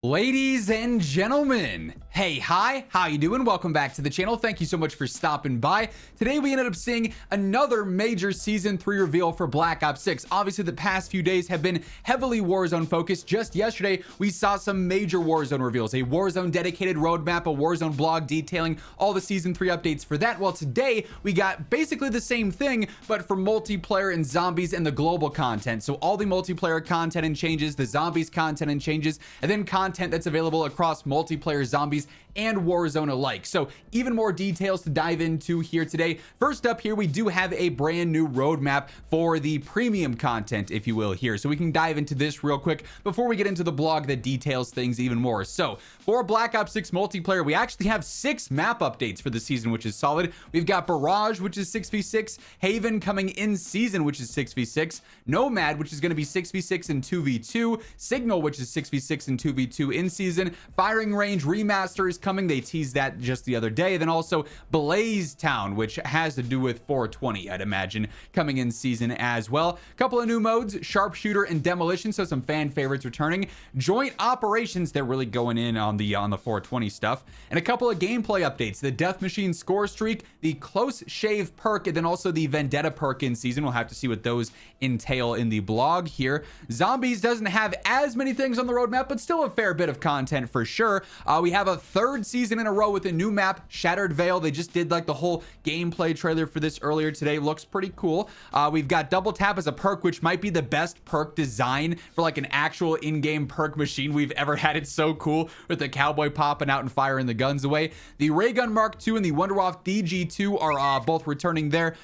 Ladies and gentlemen, hey, hi, how you doing? Welcome back to the channel. Thank you so much for stopping by. Today we ended up seeing another major season 3 reveal for Black Ops 6. Obviously the past few days have been heavily Warzone focused. Just yesterday we saw some major Warzone reveals, a Warzone dedicated roadmap, a Warzone blog detailing all the season 3 updates for that. Well, today we got basically the same thing, but for multiplayer and zombies and the global content. So all the multiplayer content and changes, the zombies content and changes, and then content that's available across multiplayer, zombies, and Warzone alike. So even more details to dive into here today. First up here, we do have a brand new roadmap for the premium content, if you will, here. So we can dive into this real quick before we get into the blog that details things even more. So for Black Ops 6 multiplayer, we actually have 6 map updates for the season, which is solid. We've got Barrage, which is 6v6, Haven coming in season, which is 6v6, Nomad, which is going to be 6v6 and 2v2, Signal, which is 6v6 and 2v2 in season, Firing Range Remaster is coming. They teased that just the other day. Then also Blaze Town, which has to do with 420, I'd imagine, coming in season as well. A couple of new modes, Sharpshooter and Demolition, so some fan favorites returning. Joint Operations, they're really going in on the 420 stuff. And a couple of gameplay updates, the Death Machine Score Streak, the Close Shave perk, and then also the Vendetta perk in season. We'll have to see what those entail in the blog here. Zombies doesn't have as many things on the roadmap, but still a fair bit of content for sure. We have a third season in a row with a new map, Shattered Veil. They just did like the whole gameplay trailer for this earlier today. Looks pretty cool. We've got Double Tap as a perk, which might be the best perk design for like an actual in-game perk machine we've ever had. It's so cool with the cowboy popping out and firing the guns away. The Raygun Mark II and the Wonderwaffe DG2 are both returning there.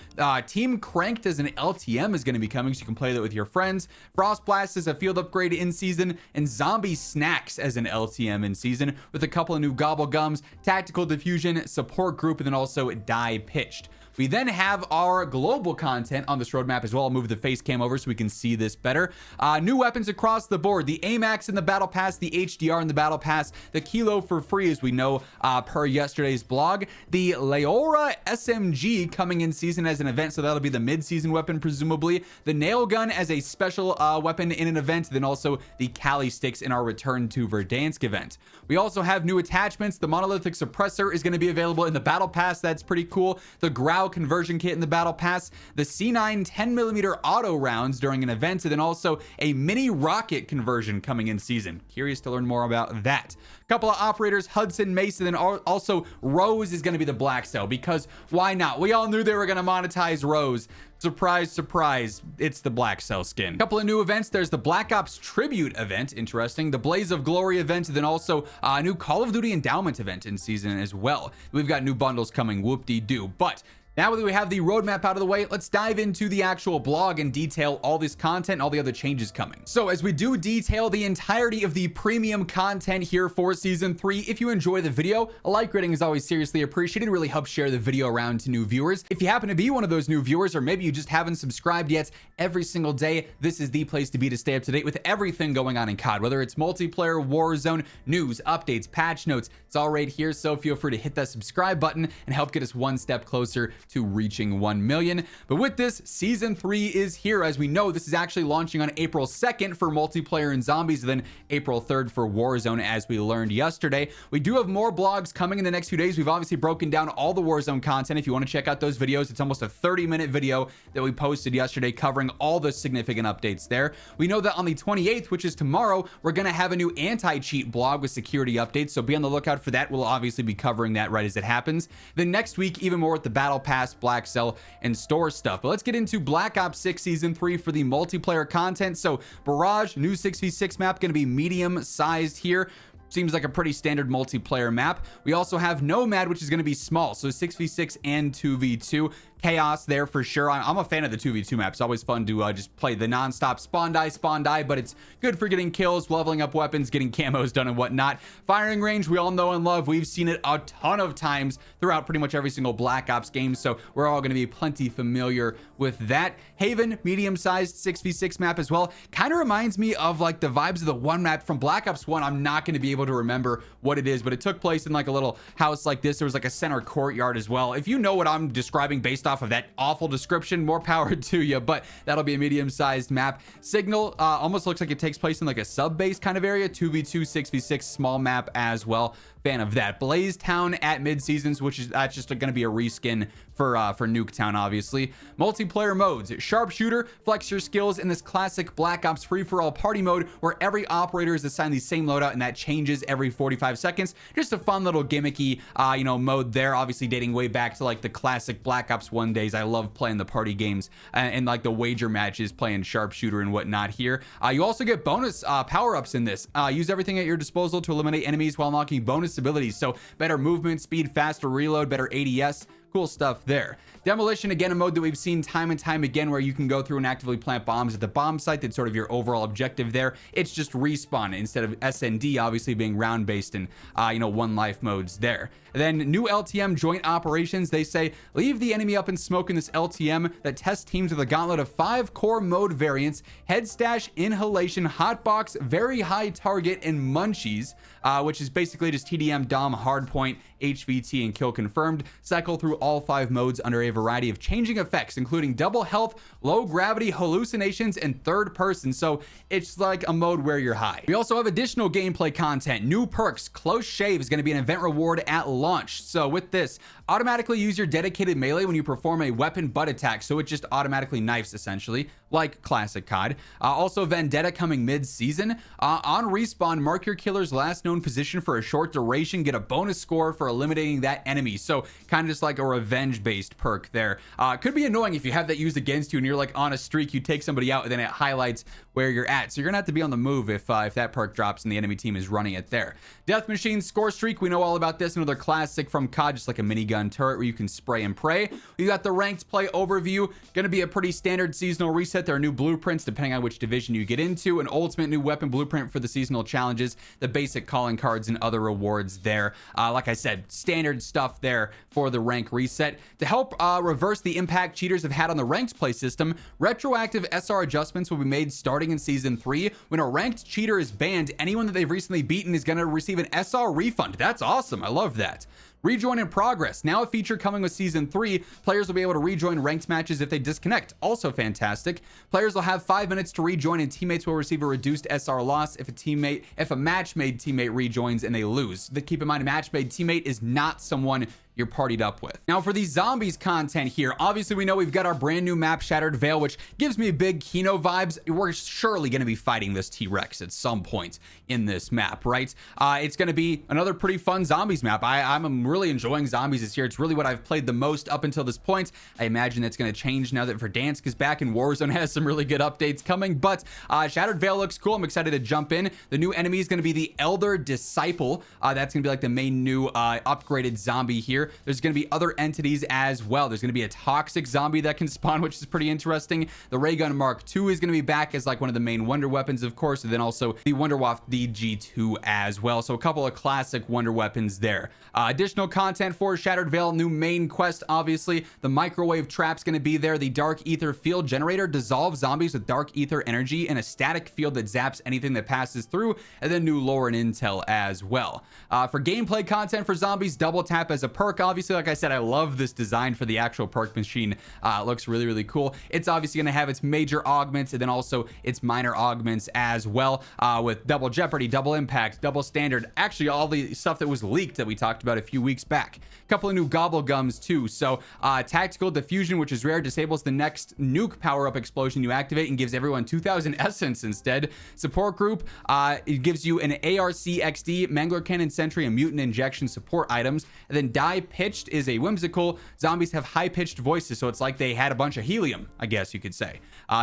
Team Cranked as an LTM is going to be coming, so you can play that with your friends. Frost Blast is a field upgrade in season, and Zombie Snacks as an LTM in season, with a couple of new Gobble Gums, Tactical Diffusion, Support Group, and then also Die Pitched. We then have our global content on this roadmap as well. I'll move the face cam over so we can see this better. New weapons across the board. The AMAX in the Battle Pass, the HDR in the Battle Pass, the Kilo for free, as we know per yesterday's blog. The Leora SMG coming in season as an event, so that'll be the mid-season weapon, presumably. The Nail Gun as a special weapon in an event, then also the Kali Sticks in our Return to Verdansk event. We also have new attachments. The Monolithic Suppressor is going to be available in the Battle Pass. That's pretty cool. The Growl conversion kit in the Battle Pass, the C9 10mm auto rounds during an event, and then also a mini rocket conversion coming in season. Curious to learn more about that. A couple of operators, Hudson, Mason, and also Rose is going to be the black cell, because why not? We all knew they were going to monetize Rose. Surprise, surprise, it's the black cell skin. A couple of new events. There's the Black Ops Tribute event, interesting. The Blaze of Glory event, and then also a new Call of Duty Endowment event in season as well. We've got new bundles coming, whoop-de-doo. But now that we have the roadmap out of the way, let's dive into the actual blog and detail all this content and all the other changes coming. So as we do detail the entirety of the premium content here for season 3, if you enjoy the video, a like rating is always seriously appreciated. It really helps share the video around to new viewers. If you happen to be one of those new viewers, or maybe you just haven't subscribed yet, every single day, this is the place to be to stay up to date with everything going on in COD, whether it's multiplayer, Warzone, news, updates, patch notes. It's all right here, so feel free to hit that subscribe button and help get us one step closer to reaching 1 million. But with this, season 3 is here. As we know, this is actually launching on April 2nd for multiplayer and zombies, then April 3rd for Warzone, as we learned yesterday. We do have more blogs coming in the next few days. We've obviously broken down all the Warzone content. If you want to check out those videos, it's almost a 30-minute video that we posted yesterday covering all the significant updates there. We know that on the 28th, which is tomorrow, we're going to have a new anti-cheat blog with security updates, so be on the lookout for that. We'll obviously be covering that right as it happens. Then next week, even more with the Battle Pass, Black Cell, and store stuff. But let's get into Black Ops 6 season 3 for the multiplayer content. So Barrage, new 6v6 map, going to be medium sized here. Seems like a pretty standard multiplayer map. We also have Nomad, which is going to be small, so 6v6 and 2v2. Chaos there for sure. I'm a fan of the 2v2 map. It's always fun to just play the non-stop spawn die, but it's good for getting kills, leveling up weapons, getting camos done and whatnot. Firing range, we all know and love. We've seen it a ton of times throughout pretty much every single Black Ops game, so we're all going to be plenty familiar with that. Haven, medium-sized 6v6 map as well. Kind of reminds me of like the vibes of the one map from Black Ops 1. I'm not going to be able to remember what it is, but it took place in like a little house like this. There was like a center courtyard as well. If you know what I'm describing based off off of that awful description, more power to you, but that'll be a medium-sized map. Signal almost looks like it takes place in like a sub-base kind of area. 2v2, 6v6, small map as well. Fan of that. Blaze Town at mid-seasons, which is that's just going to be a reskin for Nuketown, obviously. Multiplayer modes: sharpshooter, flex your skills in this classic Black Ops free-for-all party mode where every operator is assigned the same loadout and that changes every 45 seconds. Just a fun little gimmicky mode there, obviously dating way back to like the classic Black Ops 1 days. I love playing the party games and like the wager matches, playing sharpshooter and whatnot here. You also get bonus power-ups in this. Use everything at your disposal to eliminate enemies while unlocking bonus abilities, so better movement speed, faster reload, better ADS. Cool stuff there. Demolition, again, a mode that we've seen time and time again where you can go through and actively plant bombs at the bomb site. That's sort of your overall objective there. It's just respawn instead of SND, obviously being round based and one life modes there. And then new LTM joint operations. They say leave the enemy up in smoke in this LTM that tests teams with a gauntlet of 5 core mode variants: head stash, inhalation, hotbox, very high target, and munchies, which is basically just TDM, Dom, hardpoint, HVT, and kill confirmed. Cycle through all 5 modes under a variety of changing effects, including double health, low gravity, hallucinations, and third person. So it's like a mode where you're high. We also have additional gameplay content, new perks. Close shave is going to be an event reward at launch. So with this, automatically use your dedicated melee when you perform a weapon butt attack, so it just automatically knifes essentially, like classic COD. Also Vendetta coming mid-season. On respawn, mark your killer's last known position for a short duration, get a bonus score for eliminating that enemy. So kind of just like a revenge based perk there. Could be annoying if you have that used against you and you're like on a streak, you take somebody out and then it highlights where you're at, so you're gonna have to be on the move if that perk drops and the enemy team is running it there. Death Machine score streak, we know all about this. Another classic from COD, just like a minigun turret where you can spray and pray. We got the ranked play overview, gonna be a pretty standard seasonal reset. There are new blueprints depending on which division you get into, an ultimate new weapon blueprint for the seasonal challenges, the basic calling cards, and other rewards there. Like I said, standard stuff there for the rank reset. To help reverse the impact cheaters have had on the ranked play system, retroactive SR adjustments will be made starting in season 3. When a ranked cheater is banned, anyone that they've recently beaten is going to receive an SR refund. That's awesome. I love that. Rejoin in progress, now a feature coming with season 3. Players will be able to rejoin ranked matches if they disconnect. Also fantastic. Players will have 5 minutes to rejoin and teammates will receive a reduced SR loss if a match-made teammate rejoins and they lose. Keep in mind, a match-made teammate is not someone you're partied up with. Now for the zombies content here, obviously we know we've got our brand new map, Shattered Veil, which gives me big Kino vibes. We're surely going to be fighting this T-Rex at some point in this map, right? It's going to be another pretty fun zombies map. I'm really enjoying zombies this year. It's really what I've played the most up until this point. I imagine that's going to change now that Verdansk is back and Warzone has some really good updates coming, but Shattered Veil looks cool. I'm excited to jump in. The new enemy is going to be the Elder Disciple. That's going to be like the main new upgraded zombie here. There's going to be other entities as well. There's going to be a toxic zombie that can spawn, which is pretty interesting. The Ray Gun Mark II is going to be back as like one of the main wonder weapons, of course, and then also the Wonderwaff DG2 as well. So a couple of classic wonder weapons there. Additional content for Shattered Veil, new main quest, obviously. The microwave trap's going to be there. The Dark Ether Field Generator dissolves zombies with Dark Ether energy in a static field that zaps anything that passes through, and then new lore and intel as well. For gameplay content for zombies, double tap as a perk. Obviously, like I said, I love this design for the actual perk machine. It looks really, really cool. It's obviously going to have its major augments and then also its minor augments as well, with double jeopardy, double impact, double standard, actually all the stuff that was leaked that we talked about a few weeks back. A couple of new gobble gums too. So tactical diffusion, which is rare, disables the next nuke power-up explosion you activate and gives everyone 2,000 essence instead. Support group, it gives you an ARC XD, Mangler Cannon Sentry, and mutant injection support items. And then die pitched is a whimsical. Zombies have high-pitched voices, so it's like they had a bunch of helium, I guess you could say.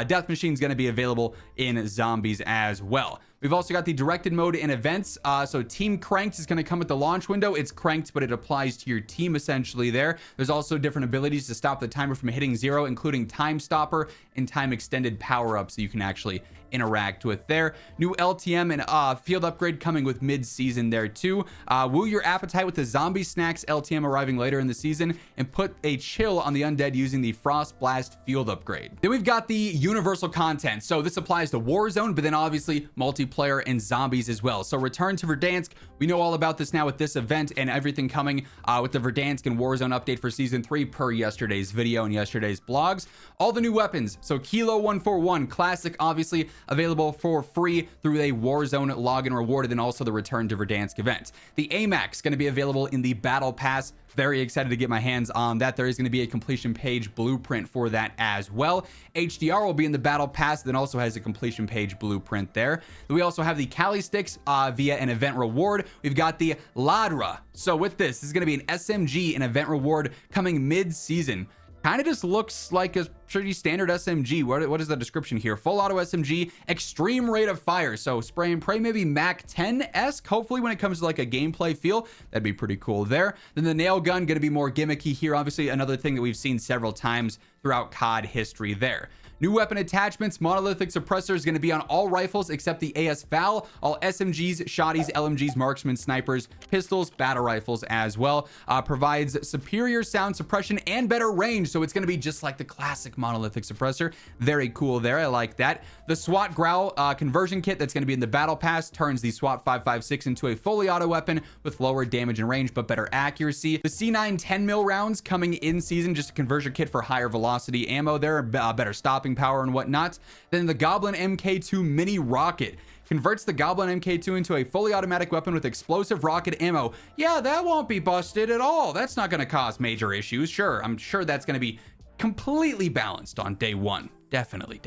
Death Machine's going to be available in zombies as well. We've also got the directed mode in events. So Team Cranked is going to come with the launch window. It's cranked, but it applies to your team essentially there. There's also different abilities to stop the timer from hitting 0, including Time Stopper and Time Extended power-ups that you can actually interact with there. New LTM and field upgrade coming with mid-season there too. Woo your appetite with the Zombie Snacks LTM arriving later in the season, and put a chill on the undead using the Frost Blast field upgrade. Then we've got the universal content. So this applies to Warzone, but then obviously multiplayer multiplayer and zombies as well. So return to Verdansk. We know all about this now with this event and everything coming with the Verdansk and Warzone update for season 3 per yesterday's video and yesterday's blogs. All the new weapons. So Kilo 141 Classic, obviously available for free through a Warzone login reward, and then also the return to Verdansk event. The AMAX going to be available in the Battle Pass. Very excited to get my hands on that. There is going to be a completion page blueprint for that as well. HDR will be in the Battle Pass, then also has a completion page blueprint there. Then we also have the Kali sticks via an event reward. We've got the Ladra. So with this is going to be an SMG, an event reward coming mid-season. Kind of just looks like a pretty standard SMG. What is the description here? Full auto SMG, extreme rate of fire. So spray and pray, maybe Mac 10-esque. Hopefully when it comes to like a gameplay feel, that'd be pretty cool there. Then the nail gun, going to be more gimmicky here. Obviously another thing that we've seen several times throughout COD history there. New weapon attachments, monolithic suppressor is going to be on all rifles except the AS Val, all SMGs, shotties, LMGs, marksmen, snipers, pistols, battle rifles as well. Provides superior sound suppression and better range, so it's going to be just like the classic monolithic suppressor. Very cool there, I like that. The SWAT Growl conversion kit that's going to be in the Battle Pass turns the SWAT 556 into a fully auto weapon with lower damage and range but better accuracy. The C9 10mm rounds coming in season, just a conversion kit for higher velocity ammo there, better stopping power and whatnot. Then the Goblin MK2 mini rocket converts the Goblin MK2 into a fully automatic weapon with explosive rocket ammo. Yeah, that won't be busted at all. That's not going to cause major issues. Sure, I'm sure that's going to be completely balanced on day one. Definitely.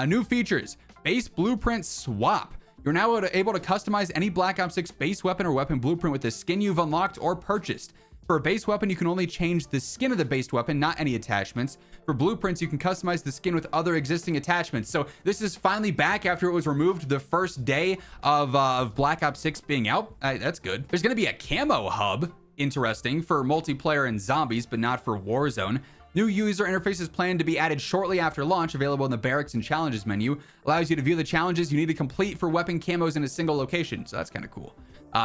New features: base blueprint swap. You're now able to customize any Black Ops 6 base weapon or weapon blueprint with the skin you've unlocked or purchased. For a base weapon, you can only change the skin of the base weapon, not any attachments. For blueprints, you can customize the skin with other existing attachments. So this is finally back after it was removed the first day of Black Ops 6 being out. That's good. There's going to be a camo hub, interesting, for multiplayer and zombies, but not for Warzone. New user interface is planned to be added shortly after launch, available in the barracks and challenges menu. Allows you to view the challenges you need to complete for weapon camos in a single location, so that's kind of cool.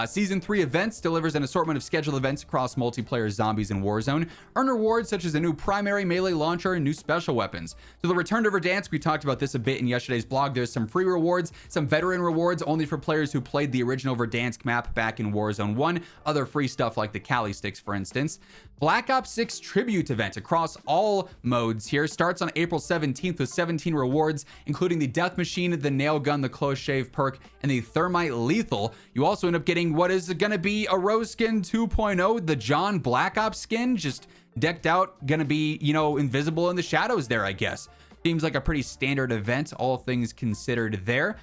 Season 3 events delivers an assortment of scheduled events across multiplayer, zombies, and Warzone. Earn rewards such as a new primary melee launcher and new special weapons. So the return to Verdansk, we talked about this a bit in yesterday's blog. There's some free rewards, some veteran rewards only for players who played the original Verdansk map back in Warzone 1. Other free stuff like the Kali sticks, for instance. Black Ops 6 tribute event across all modes here starts on April 17th with 17 rewards, including the death machine, the nail gun, the close shave perk, and the thermite lethal. You also end up getting what is going to be a rose skin 2.0, the John Black Ops skin, just decked out, going to be, you know, invisible in the shadows there, I guess. Seems like a pretty standard event, all things considered there.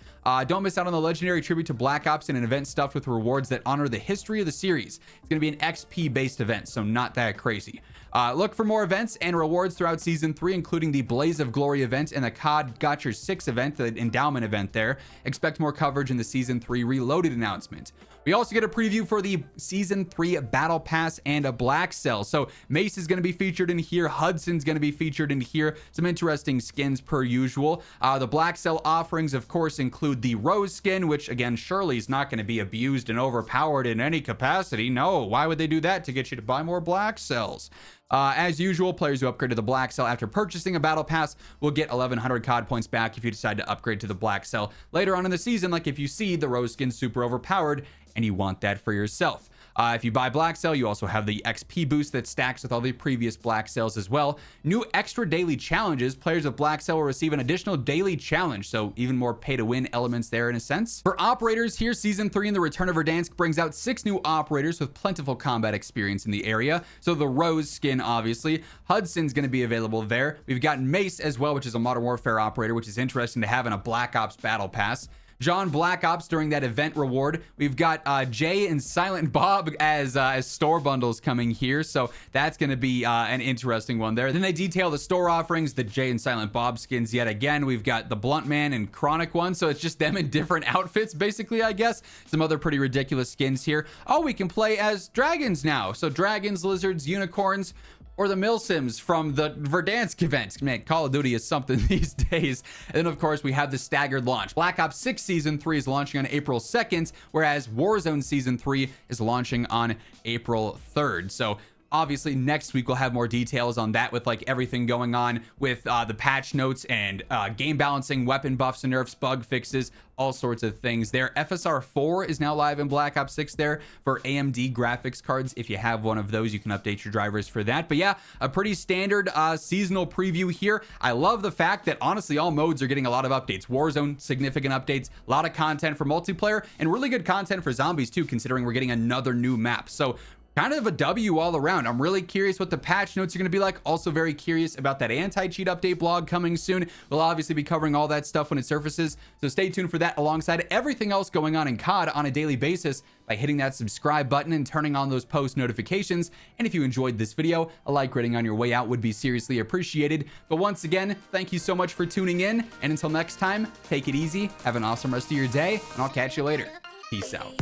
Don't miss out on the legendary tribute to Black Ops and an event stuffed with rewards that honor the history of the series. It's going to be an XP based event, so not that crazy. Look for more events and rewards throughout season 3, including the Blaze of Glory event and the COD Got Your 6 event, the endowment event there. Expect more coverage in the season 3 Reloaded announcement. We also get a preview for the season 3 battle pass and a black cell. So Mace is going to be featured in here. Hudson's going to be featured in here. Some interesting skins per usual. The black cell offerings, of course, include the rose skin, which again, surely is not going to be abused and overpowered in any capacity. No, why would they do that? To get you to buy more black cells. As usual, players who upgrade to the black cell after purchasing a battle pass will get 1100 COD points back if you decide to upgrade to the black cell later on in the season, like if you see the rose skin super overpowered and you want that for yourself. If you buy black cell, you also have the XP boost that stacks with all the previous black cells as well. New extra daily challenges. Players of black cell will receive an additional daily challenge, so even more pay to win elements there in a sense. For operators here, season 3 and the return of Verdansk brings out 6 new operators with plentiful combat experience in the area. So the rose skin, obviously. Hudson's going to be available there. We've got Mace as well, which is a Modern Warfare operator, which is interesting to have in a Black Ops battle pass. John Black Ops during that event reward. We've got Jay and Silent Bob as store bundles coming here, so that's going to be an interesting one there. Then they detail the store offerings, the Jay and Silent Bob skins yet again. We've got the Blunt Man and Chronic one, so it's just them in different outfits, basically, I guess. Some other pretty ridiculous skins here. Oh, we can play as dragons now. So dragons, lizards, unicorns, or the Milsims from the Verdansk event. Man, Call of Duty is something these days. And then, of course, we have the staggered launch. Black Ops 6 Season 3 is launching on April 2nd, whereas Warzone Season 3 is launching on April 3rd. So obviously next week we'll have more details on that with like everything going on with the patch notes and game balancing, weapon buffs and nerfs, bug fixes, all sorts of things there. FSR 4 is now live in Black Ops 6 there for AMD graphics cards. If you have one of those, you can update your drivers for that. But yeah, a pretty standard seasonal preview here. I love the fact that honestly all modes are getting a lot of updates. Warzone, significant updates, a lot of content for multiplayer, and really good content for zombies too, considering we're getting another new map. So kind of a W all around. I'm really curious what the patch notes are going to be like. Also very curious about that anti-cheat update blog coming soon. We'll obviously be covering all that stuff when it surfaces, so stay tuned for that alongside everything else going on in COD on a daily basis by hitting that subscribe button and turning on those post notifications. And if you enjoyed this video, a like rating on your way out would be seriously appreciated. But once again, thank you so much for tuning in, and until next time, take it easy, have an awesome rest of your day, and I'll catch you later. Peace out.